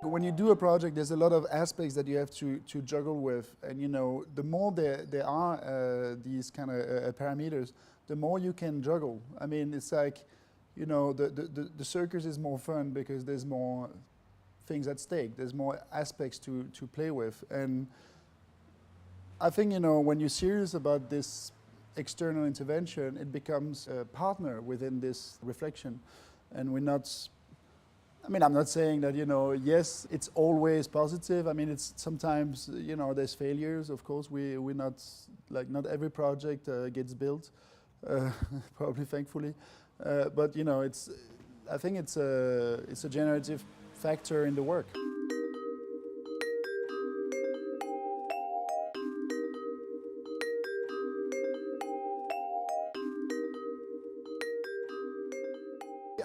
when you do a project, there's a lot of aspects that you have to juggle with, and the more there are these kind of parameters, the more you can juggle. I mean, it's like, the circus is more fun because there's more things at stake. There's more aspects to play with, and I think when you're serious about this external intervention, it becomes a partner within this reflection, and we're not. I mean, I'm not saying that, yes, it's always positive. I mean, it's sometimes, there's failures. Of course, we're not, not every project gets built, probably thankfully. But, I think it's a generative factor in the work.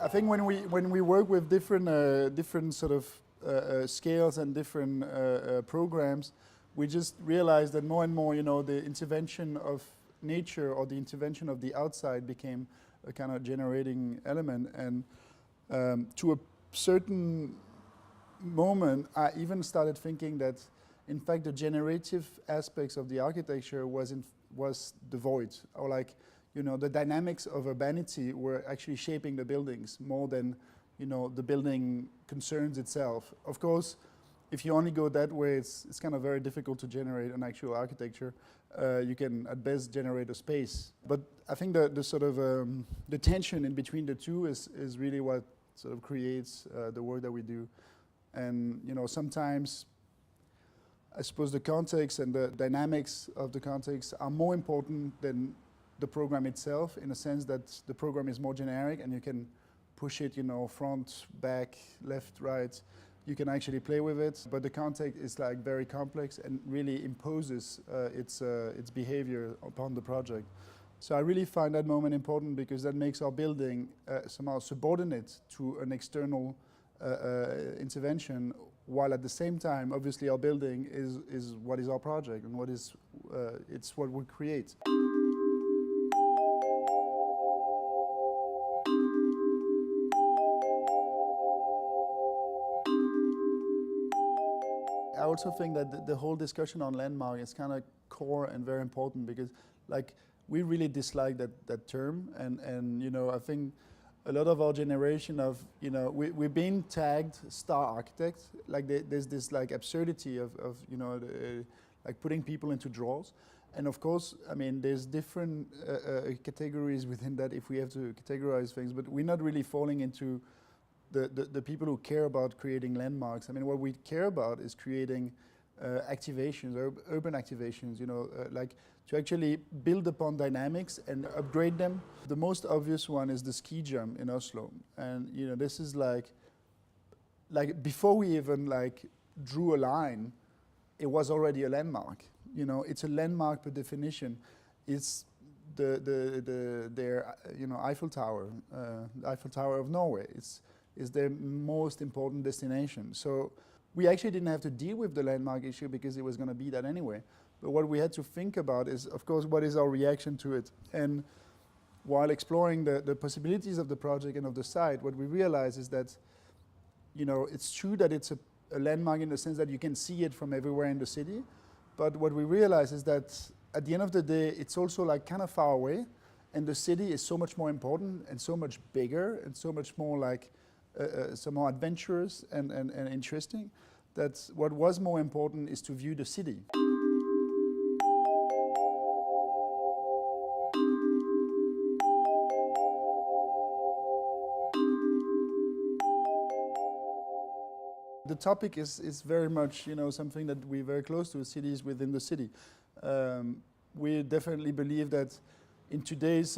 I think when we work with different sort of scales and different programs, we just realize that more and more, the intervention of nature or the intervention of the outside became a kind of generating element. And to a certain moment, I even started thinking that, in fact, the generative aspects of the architecture was the void, or the dynamics of urbanity were actually shaping the buildings more than, the building concerns itself. Of course, if you only go that way, it's kind of very difficult to generate an actual architecture. You can at best generate a space. But I think the sort of the tension in between the two is really what sort of creates the work that we do. And sometimes I suppose the context and the dynamics of the context are more important than the program itself, in a sense that the program is more generic and you can push it, front, back, left, right. You can actually play with it, but the context is very complex and really imposes its behavior upon the project. So I really find that moment important because that makes our building somehow subordinate to an external intervention, while at the same time, obviously, our building is what is our project and it's what we create. I also think that the whole discussion on landmark is kind of core and very important because, we really dislike that term, and I think a lot of our generation of we've been tagged star architects. There's this absurdity of putting people into drawers, and of course, I mean, there's different categories within that if we have to categorize things, but we're not really falling into the people who care about creating landmarks. I mean, what we care about is creating activations, urban activations, to actually build upon dynamics and upgrade them. The most obvious one is the ski jump in Oslo. And, this is before we even drew a line, it was already a landmark. It's a landmark per definition. It's their Eiffel Tower, the Eiffel Tower of Norway. Is their most important destination. So we actually didn't have to deal with the landmark issue because it was going to be that anyway. But what we had to think about is, of course, what is our reaction to it? And while exploring the possibilities of the project and of the site, what we realize is that, it's true that it's a landmark in the sense that you can see it from everywhere in the city. But what we realize is that at the end of the day, it's also kind of far away. And the city is so much more important and so much bigger and so much more some more adventurous and interesting, that what was more important is to view the city. The topic is very much, something that we're very close to, cities within the city. We definitely believe that in today's,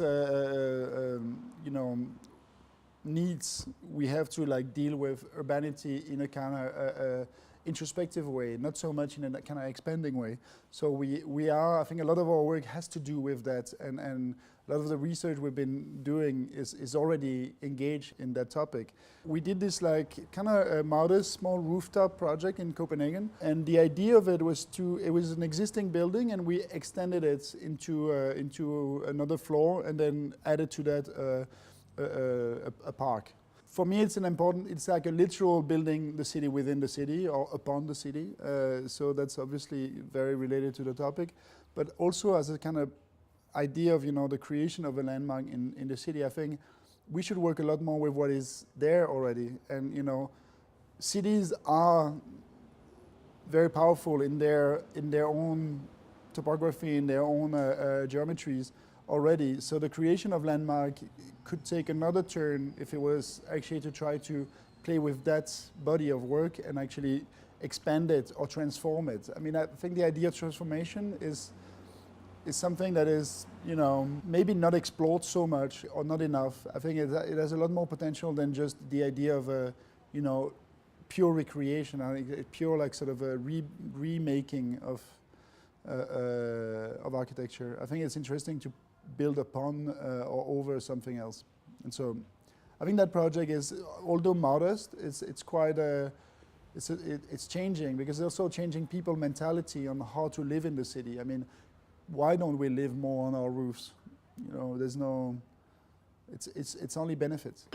needs, we have to deal with urbanity in a kind of introspective way, not so much in a kind of expanding way. So I think a lot of our work has to do with that, and a lot of the research we've been doing is already engaged in that topic. We did this kind of a modest small rooftop project in Copenhagen, and the idea of it was it was an existing building and we extended it into another floor and then added to that a park. for me, it's like a literal building the city within the city or upon the city. So that's obviously very related to the topic, but also as a kind of idea of, the creation of a landmark in the city. I think we should work a lot more with what is there already. And, cities are very powerful in their own topography, in their own geometries already. So the creation of landmark could take another turn if it was actually to try to play with that body of work and actually expand it or transform it. I mean, I think the idea of transformation is something that is, maybe not explored so much or not enough. I think it has a lot more potential than just the idea of a, pure recreation. I think pure like sort of a remaking of architecture. I think it's interesting to build upon or over something else. And so I think that project is, although modest, it's quite it's changing, because it's also changing people's mentality on how to live in the city. I mean, why don't we live more on our roofs? There's no, it's only benefits.